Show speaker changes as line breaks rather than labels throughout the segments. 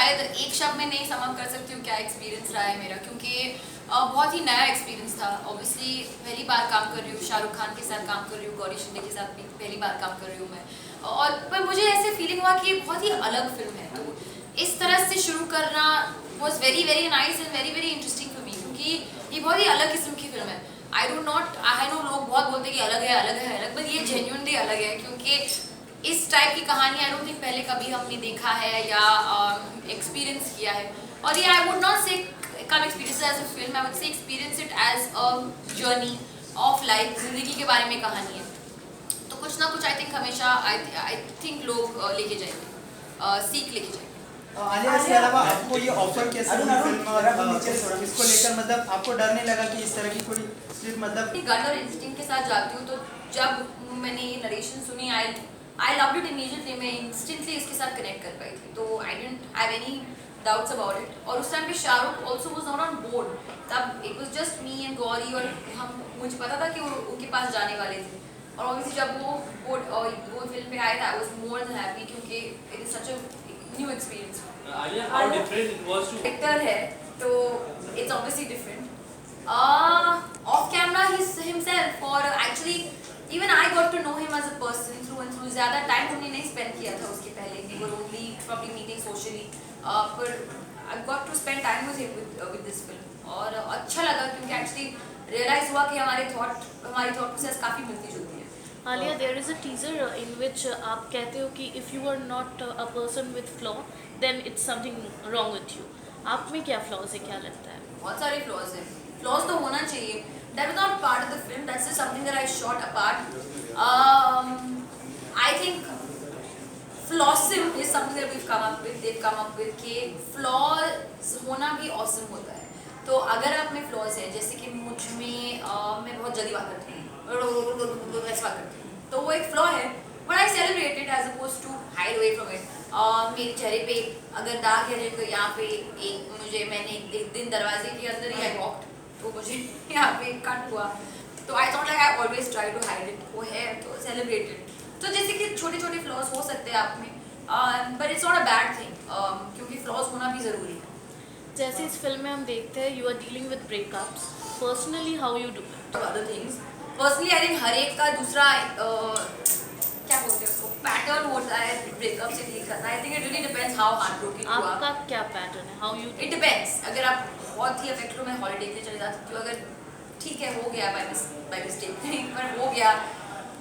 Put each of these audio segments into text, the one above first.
शायद एक शब्द में नहीं समझ कर सकती हूँ क्या एक्सपीरियंस रहा है मेरा, क्योंकि बहुत ही नया एक्सपीरियंस था। ऑब्वियसली पहली बार काम कर रही हूँ, शाहरुख खान के साथ काम कर रही हूँ, गौरी शिंदे के साथ भी पहली बार काम कर रही हूँ मैं। और पर मुझे ऐसे फीलिंग हुआ कि ये बहुत ही अलग फिल्म है, तो इस तरह से शुरू करना was very very nice and very very interesting for me, क्योंकि ये बहुत ही अलग किस्म की फिल्म है। आई नो लोग बहुत बोलते हैं कि अलग है अलग है अलग, बट ये जेन्युइनली अलग है, क्योंकि इस टाइप की कहानी आई डोंट थिंक पहले कभी हमने देखा है या एक्सपीरियंस किया है। और ये आई would not say come experience as a film, I would say experience it as a journey of life, जिंदगी के बारे में कहानी है। तो कुछ ना कुछ आई थिंक हमेशा आई थिंक लोग लेके जाएंगे, सीख लेके जाएंगे।
आलिया, इसके अलावा आपको ये ऑफर कैसे हुई फिल्म और इसको लेकर, मतलब आपको डर नहीं लगा कि इस तरह की कोई स्क्रिप्ट, मतलब
गट और इंस्टिंक्ट के साथ जाती हूँ, तो जब मैंने ये नरेशन सुनी आई लव्ड इट इमीडिएटली, मैं इंस्टेंटली इसके साथ कनेक्ट कर पाई थी, तो I didn't have any doubts about it. और उस टाइम पे Shahrukh also was not on board, तब it was just me and Gauri, और मुझे पता था कि वो उनके पास जाने वाले थे। और ऑब्वियसली जब वो फिल्म पे आए थे I was more than happy, क्योंकि it is such a new experience.
Alia, how different it was to
actor है तो it's obviously different. Off camera himself, और actually even I got to know him as a person through and through. ज़्यादा time हमने नहीं spend किया था उसके पहले, we were only probably meeting socially, पर I got to spend time with him with this film, और अच्छा लगा क्योंकि एक्चुअली रियलाइज हुआ कि हमारी थॉट प्रोसेस काफ़ी मिलती जुलती है।
Alia, there is a teaser in which आप कहते हो कि if you are not a person with flaw, then it's something wrong with you. आप में क्या flaws है, क्या लगता है?
बहुत सारे फ्लॉज हैं, फ्लॉज तो होना चाहिए, that was not part of the film, that's just something that I shot apart. I think flawsome is something that we've come up with कि फ्लॉज होना भी ऑसम होता है। तो अगर आप में फ्लॉज है, जैसे कि मुझ में मैं बहुत जल्दी बात करती हूँ, ऐसे बात करती हूँ, तो वो एक फ्लॉ है, but I celebrate it as oppose to hide away from it. मेरे चेहरे पे अगर दाग है, तो यहाँ पे मैंने एक दिन दरवाजे के अंदर ही आई वॉक्ड, तो मुझे यहाँ पे कट हुआ, तो I thought like I always try to hide it, वो है तो सेलिब्रेटेड। तो जैसे कि छोटे छोटे फ्लॉज हो सकते हैं आप में, but it's not a bad thing, क्योंकि फ्लॉज होना भी ज़रूरी है।
जैसे इस फिल्म में हम देखते हैं you are dealing with breakups, personally how you do it?
Other things personally I think हर एक का दूसरा क्या बोलते हैं उसको पैटर्न होता है ब्रेकअप से डील करना। I think it really depends how heart broken हुआ।
आपका क्या पैटर्न है, हाउ यू?
इट डिपेंड्स, अगर आप बहुत ही अफेक्ट हो, मैं हॉलीडे के लिए चले जा सकती हूँ, अगर ठीक है हो गया बाय मिस्टेक पर हो गया,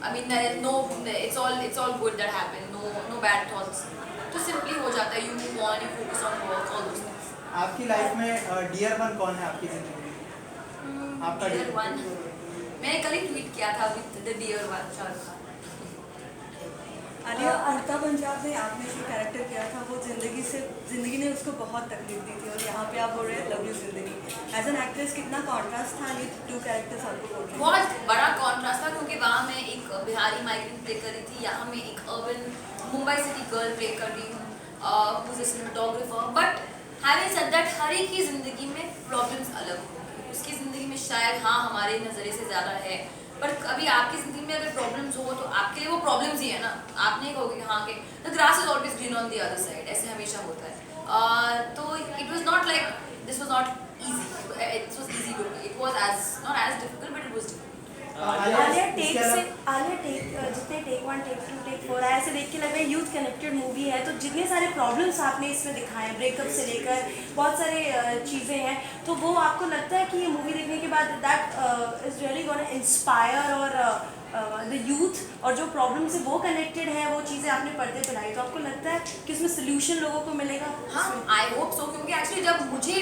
I mean no it's all good that happen, no bad thoughts, तो सिंपली हो जाता है, you move on, you focus on work, all those things.
आपकी लाइफ में डियर वन कौन है आपकी जिंदगी में? आपका
डियर वन मैंने कल ही ट्वीट किया था with the dear one Shahrukh Khan.
Alia, Amitabh Punjab ने आपने जो कैरेक्टर किया था वो ज़िंदगी ने उसको बहुत तकलीफ दी थी, और यहाँ पे आप बोल रहे हैं लव यू ज़िंदगी। एज एन एक्ट्रेस कितना कॉन्ट्रास्ट था ये टू कैरेक्टर्स आपको बोल रहे हैं?
बहुत बड़ा कॉन्ट्रास्ट था, क्योंकि वहाँ मैं एक बिहारी माइग्रेंट प्ले कर रही थी, यहाँ मैं एक urban Mumbai city girl play कर रही हूँ, whose a cinematographer. But having said that हर एक की ज़िंदगी में प्रॉब्लम्स अलग होंगी, उसकी ज़िंदगी में शायद हाँ हमारे नज़रिए से ज़्यादा है, पर कभी आपकी ज़िंदगी में अगर प्रॉब्लम्स हो तो आपके लिए वो प्रॉब्लम्स ही है ना, आप नहीं कहोगे कि हाँ कि the grass is always green on the other side, ऐसे हमेशा होता है। तो it was not like this was not easy, it was easy to me, it was as not as difficult but it was difficult.
Alia जितने take 1 take 2 take 4 ऐसे देख के लग रहा है यूथ कनेक्टेड मूवी है, तो जितने सारे प्रॉब्लम्स आपने इसमें दिखाए हैं, ब्रेकअप से लेकर बहुत सारे चीज़ें हैं, तो वो आपको लगता है कि ये मूवी देखने के बाद that is really gonna inspire और द यूथ, और जो प्रॉब्लम से वो कनेक्टेड है वो चीज़ें आपने पर्दे पे लाई, तो आपको लगता है कि उसमें सोल्यूशन लोगों को मिलेगा?
हाँ, आई होप सो, क्योंकि एक्चुअली जब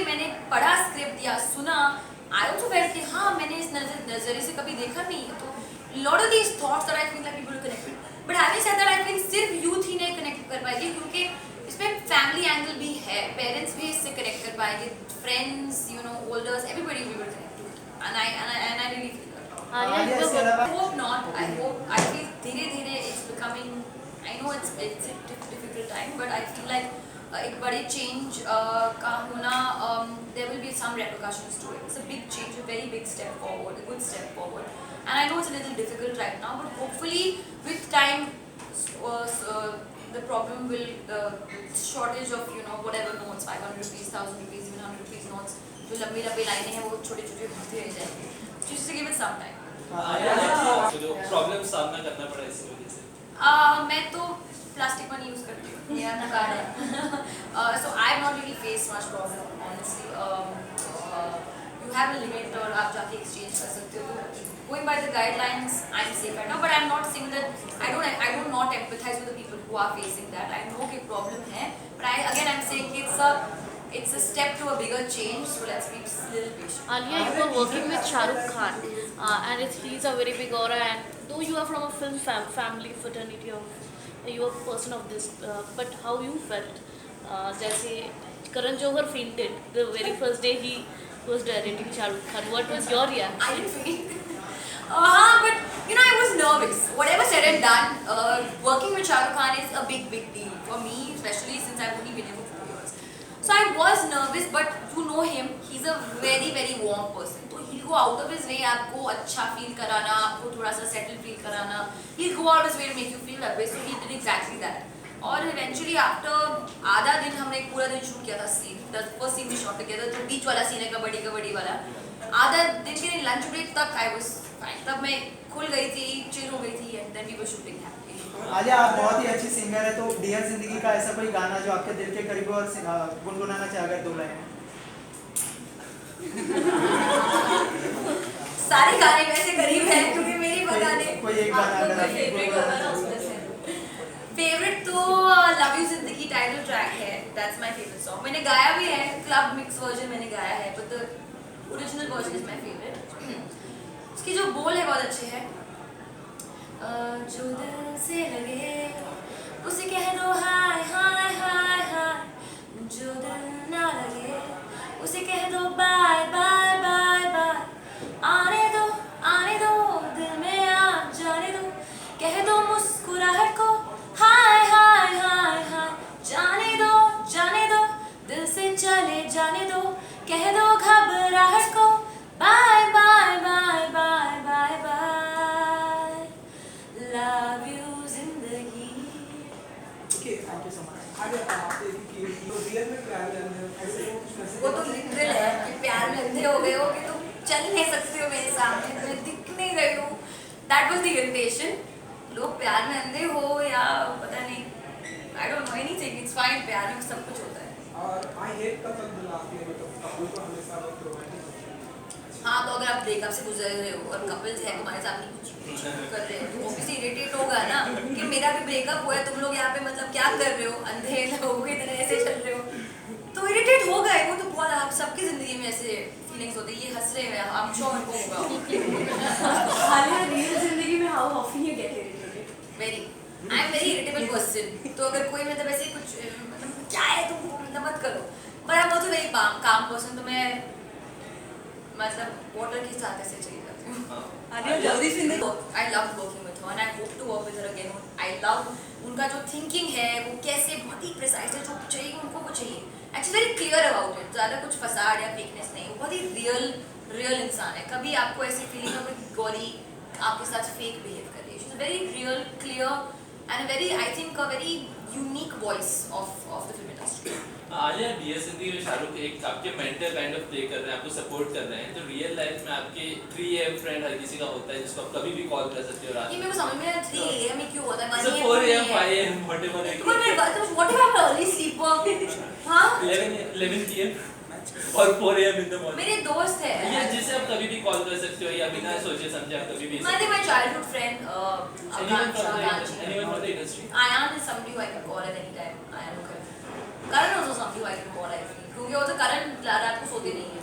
मैंने पढ़ा स्क्रिप्ट या सुना, आई ऑल्सो फेल्ट कि हाँ मैंने इस नज़रिए से कभी देखा नहीं है, तो lot of these thoughts that I feel like people connected, but having said that I think सिर्फ यूथ ही नहीं कनेक्ट कर पाएगी, क्योंकि इसमें फैमिली एंगल भी है, पेरेंट्स भी इससे कनेक्ट कर पाएंगे, friends, you know, olders, everybody we will connect to it, and I really feel that. I hope not, I feel धीरे-धीरे it's becoming, I know it's a difficult time, but I feel like एक बड़े change का होना, there will be some repercussions to it. It's a big change, a very big step forward, a good step forward. And I know it's a little difficult right now, but hopefully with time the problem will shortage of whatever notes, 500 rupees, 1000 rupees, even 100 rupees notes, जो लंबी लंबी लाइनें हैं वो छोटे छोटे होते रह जाएंगे. Just to give it some time.
तो जो प्रॉब्लम सामना करना पड़ा इस वजह से.
मैं तो प्लास्टिक मनी यूज करती हूँ, मेरा तो कार्ड है. So I have not really faced much problem honestly. You have a limit और आप जाके exchange कर सकते हो. Going by the guidelines, I'm safe right now, but I'm not saying that I do not empathize with the people who are facing that. I know कि problem है, but I'm saying it's a step to a bigger change. So let's be a little patient.
Alia, you are working with Shah Rukh Khan, and he's a very big aura. And though you are from a film family fraternity, you are a person of this, but how you felt? जैसे Karan Johar fainted the very first day he was directing Shah Rukh Khan. What was your reaction?
I didn't faint. But I was nervous. Whatever said and done, working with Shah Rukh Khan is a big deal for me, especially since I've only been here for 4 years. So I was nervous, but you know him, he's a very warm person. So he'll go out of his way आपको अच्छा feel कराना, आपको थोड़ा सा settle feel कराना. He'll go out of his way to make you feel that way. So he did exactly that. और eventually after आधा दिन हमने एक पूरा दिन शूट किया था scene. The first scene we shot together, जो बीच वाला scene है कबड्डी वाला. आधा दिन के लंच ब्रेक तक I was fine. तब मैं खुल गई थी, चिल हो गई थी, and then we were shooting happily.
Alia, आप बहुत ही अच्छी सिंगर है, तो डियर जिंदगी का ऐसा कोई गाना जो आपके दिल के करीब हो और गुनगुनाना चाहे अगर 2 लाइन.
सारे गाने वैसे करीब हैं क्योंकि मेरी गाने.
कोई एक गाना अगर आप
फेवरेट गाना फेवरेट तो लव यू जिंदगी टाइटल ट्रैक है. That's my favourite song. मैंने गाया भी है, क्लब मिक्स वर्जन मैंने गाया है, but the original version is my favourite. उसके जो बोल है बहुत अच्छे हैं. जो दिल से लगे उसे कह दो हाय हाय हाय हाय, जो दिल ना लगे उसे कह दो बाय बाय बाय बाय. आने दो दिल में आ जाने दो, कह दो मुस्कुराहट को हाय हाय हाय हाय. जाने दो दिल से चले जाने दो, कह दो घबराहट को bye bye bye bye bye bye. Love you Zindagi.
Okay, thank you so much.
वो तो लिटरल है कि प्यार में अंधे हो गए हो कि तुम चल नहीं सकते हो मेरे सामने, मैं दिख नहीं रही हूँ. That was the irritation. लोग प्यार में अंधे हो या पता नहीं, I don't know anything. It's fine, प्यार में सब कुछ होता है. हाँ, तो अगर आप ब्रेकअप से गुजर रहे हो और कपल्स है तुम्हारे सामने कुछ कर रहे हो तो ऑब्वियसली इरिटेट होगा ना कि मेरा भी ब्रेकअप हुआ है, तुम लोग यहाँ पे मतलब क्या कर रहे हो, अंधे लोगों की तरह ऐसे चल रहे हो, तो इरिटेट होगा. वो तो बहुत आप सबकी जिंदगी में ऐसे फीलिंग्स होते हैं. ये हंस रहे हैं, आई एम श्योर उनको होगा.
हालिया, रियल जिंदगी में how often you get irritated?
I am very irritable person. तो अगर कोई मतलब ऐसे कुछ मतलब क्या है तुम मतलब मत करो, पर I am also very calm person. तो मैं मतलब वाटर के साथ ऐसे चली जाती हूँ.
हालिया, जल्दी से नहीं.
I love working with her and I hope to work with her again. I love उनका जो थिंकिंग है वो कैसे बहुत ही प्रिसाइज है, जो चाहिए उनको वो चाहिए. Actually very clear about it. ज़्यादा कुछ फसाड या फेकनेस नहीं. वो बहुत ही रियल इंसान है. कभी आपको ऐसी फीलिंग हो कि गौरी आपके साथ फेक बिहेव कर रही है. She is very real, clear and very I think a very unique voice of the film industry.
Alia, dear Zindagi में शाहरुख एक आपके मेंटर काइंड ऑफ प्ले कर रहे हैं, आपको सपोर्ट कर रहे हैं. तो रियल लाइफ में आपके 3 AM फ्रेंड हर किसी का होता है जिसको आप कभी भी कॉल कर सकते हो रात
ये
में.
मेरे को समझ में नहीं 3 AM में क्यों होता है.
4 AM 5 AM whatever it
तो मैं
is.
What if I am early sleeper. हाँ,
11 PM और 4 AM in the morning.
मेरे दोस्त है
ये जिसे आप कभी भी कॉल कर सकते हो या बिना सोचे समझे आप कभी भी.
my childhood friend
Anyone from the industry.
Ayan is somebody who I can call at any time. Ayan okay. Karan also somebody who I can call, I feel. क्योंकि वो तो Karan रात को सोते नहीं है.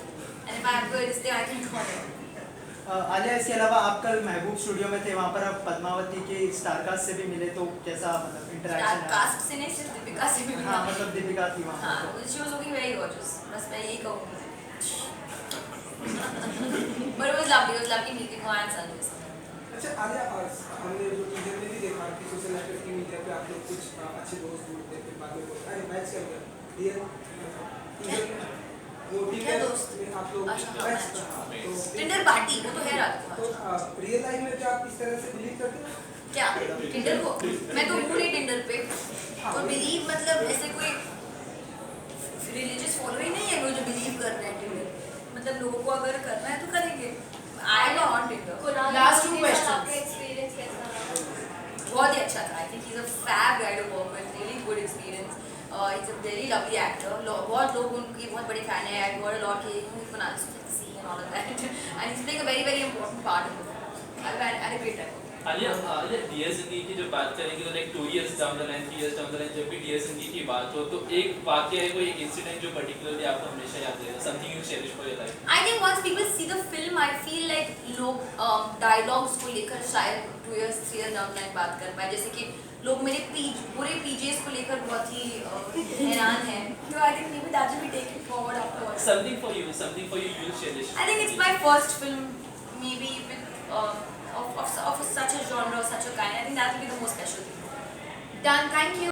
And if I have to this day I can call him.
Alia, इसके अलावा आप कल महबूब स्टूडियो में थे, वहाँ पर आप पद्मावती के स्टारकास्ट से भी मिले, तो कैसा मतलब इंटरेक्शन है?
कास्ट से नहीं, सिर्फ दीपिका से भी मिला.
हाँ, मतलब दीपिका थी वहाँ
हाँ,
पर.
she was looking very gorgeous. बस मैं यही कहूँगी. But it was lovely meeting her and Sanjay.
अच्छा आलिया, हमने जो टीजर में भी देखा कि सोशल नेटवर्किंग मीडिया पे आप लोग कुछ अच्छे दोस्त ढूंढते हैं, फिर बाद में बोलते हैं मैच कर गया. रियल टीजर में वो
क्या
टीजर
दोस्त?
में आप लोग
अच्छा,
मैच
मैच.
तो
टिंडर पार्टी वो तो है रात को.
तो रियल लाइफ में क्या आप इस तरह से बिलीव करते हो?
क्या टिंडर को? मैं तो हूँ नहीं टिंडर पे. और बिलीव मतलब ऐसे कोई रिलीजियस फॉलोइंग नहीं है वो जो बिलीव कर रहे हैं Tinder। मतलब लोगों को अगर करना है तो करेंगे। I am on Tinder। Last 2 questions.
Experience कैसा रहा?
बहुत ही अच्छा था। I think he is a fab guy to work with, really good experience. It's a very lovely actor. बहुत लोग उनकी बहुत बड़े फैन है। I got a lot he बना see and all of that and he is playing a very important part in the I had a great time.
Alia dear Zindagi की जब बात करेंगे तो like 2 years down the line 3 years down the line जब भी dear Zindagi की बात हो तो एक वाकया है, कोई एक इंसिडेंट जो पर्टिकुलरली आपको हमेशा याद रहेगा, something you cherish for your life.
I think once people see the film, I feel like लोग डायलॉग्स को लेकर शायद 2 years 3 years डाउन लाइन बात कर पाए। जैसे कि लोग मेरे पूरे पीजेस को लेकर बहुत ही हैरान हैं। So I think maybe that will be taken forward afterwards.
Something for you you'll cherish.
I think it's my first film, maybe with of such a genre, such a kind. I think that will be the most special thing. Done. Thank you.